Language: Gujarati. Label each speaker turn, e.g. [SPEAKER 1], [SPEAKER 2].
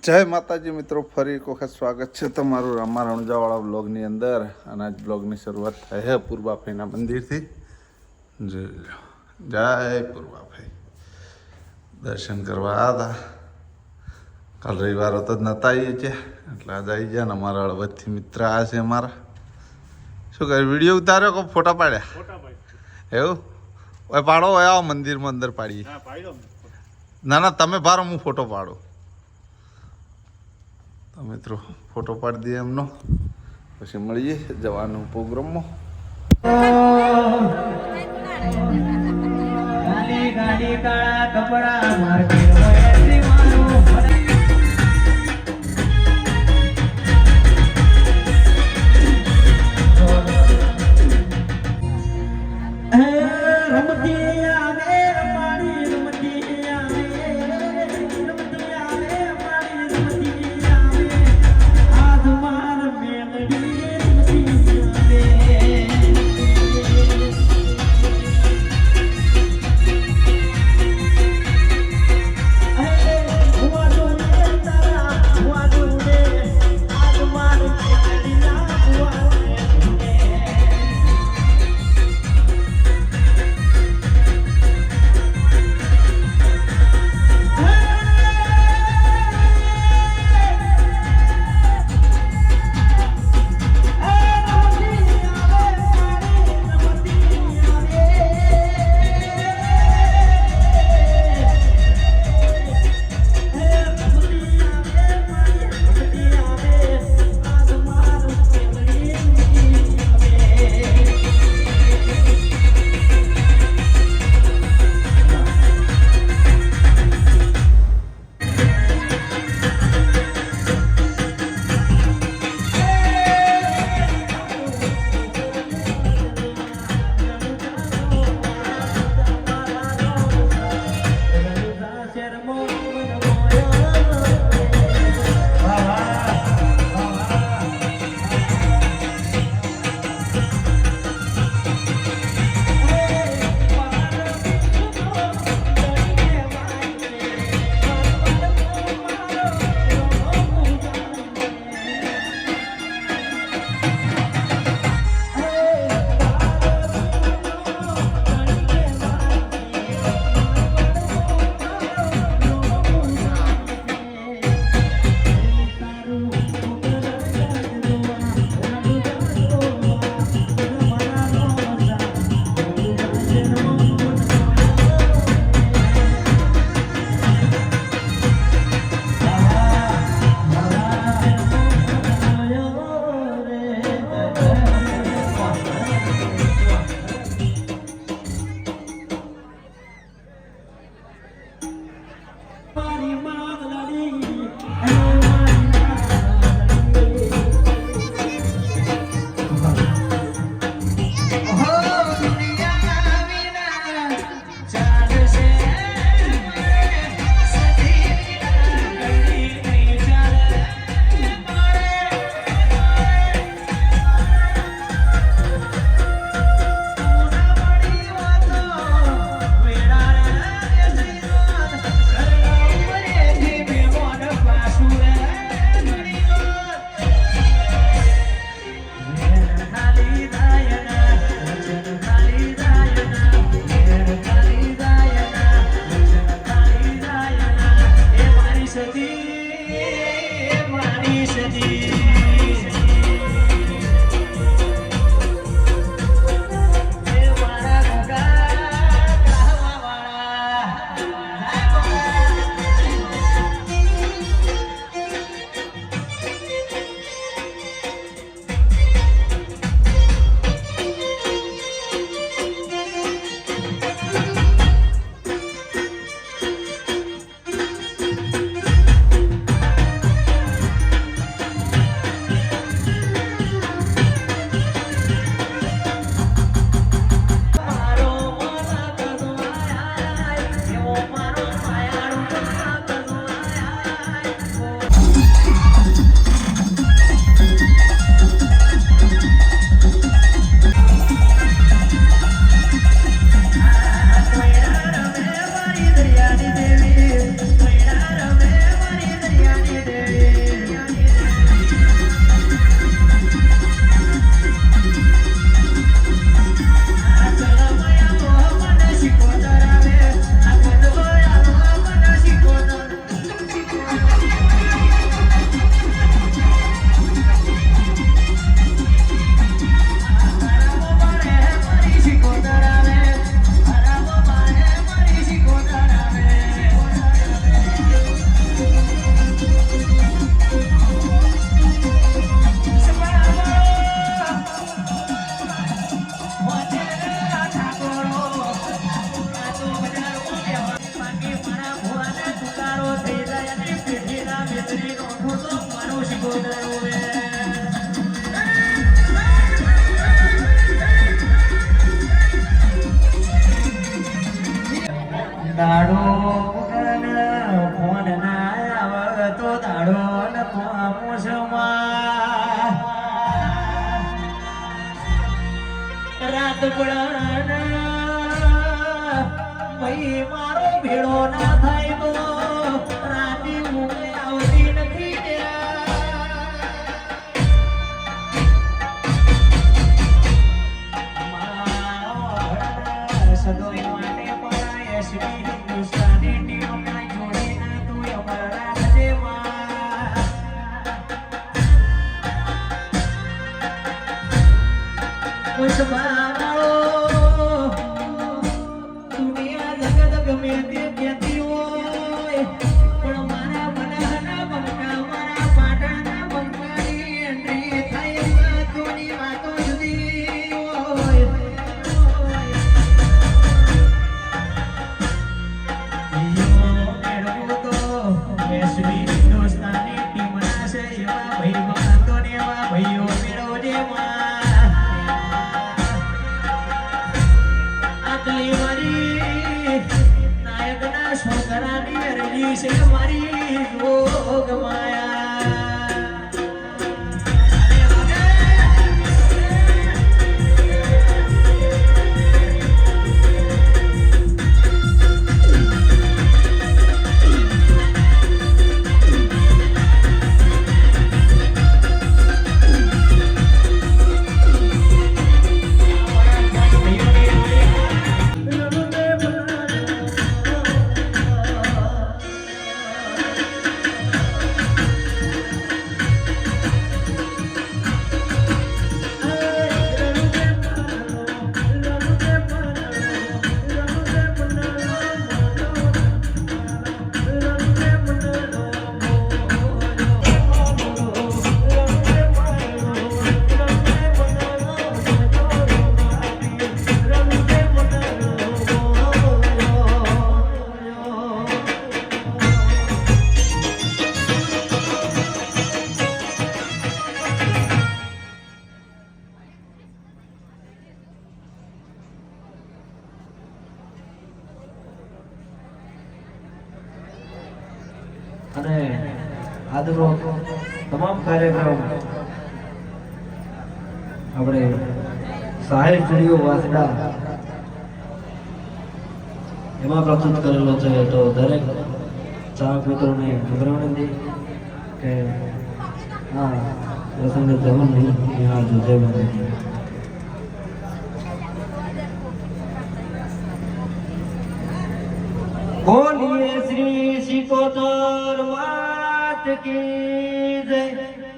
[SPEAKER 1] જય માતાજી મિત્રો, ફરી એક વખત સ્વાગત છે તમારું અમારા રણુજાવાળા બ્લોગની અંદર. અને આજ બ્લોગની શરૂઆત થાય છે પૂર્વાભાઈના મંદિરથી. જય પૂર્વાભાઈ, દર્શન કરવા આવ્યા હતા. કાલ રવિવાર હતો જ નહોતા આવીએ છે એટલે આજે આવી ગયા ને અમારા હળવદથી મિત્ર આ છે અમારા. શું કરે, વિડીયો ઉતાર્યો કે ફોટા પાડ્યા? એવું ઓય પાડો, ઓય આવો મંદિરમાં અંદર પાડીએ. ના ના તમે ભારો, હું ફોટો પાડું. તો મિત્રો ફોટો પાડી દઈએ એમનો, પછી મળીએ જવાનું પ્રોગ્રામમાં. ગાડી કાળા કપડા મારતી
[SPEAKER 2] દાડો ફોન ના આવે તો દાડો ન મોસમાં રાત પડાના ભાઈ મારો ભેળો ના થાય તો રાતે ઊંઘ આવતી નથી સદોય માટે પડાય શ્રી હિન્દુસ્તાની ટીમના જોડીને તું અમારા રાજે ઉસમાનો દુનિયા જગત ગમે તે કહેતી હોય પણ મારા મનના બંકા મારા પાટણના બંકાની એન્ટ્રી થાય વાતોની વાતો જુદી હોય હિન્દુસ્તાની ટીમના છે એવા ભાઈ ભક્તો ને એવા ભાઈઓ મેળવજે આટલી મારી નાયકના છોકરાની અરજી છે મારી જોગ માયા અને આજનો તમામ કાર્યક્રમ આપણે સાહેબ સ્ટુડિયો વાસડા એમાં પ્રસ્તુત કરેલો છે તો દરેક ચાહક મિત્રોને વિનંતી કે આ પ્રસંગે જવાનું નહીં ત્યાં જય માતાજી बोलिए श्री शिकोतर मात की जय।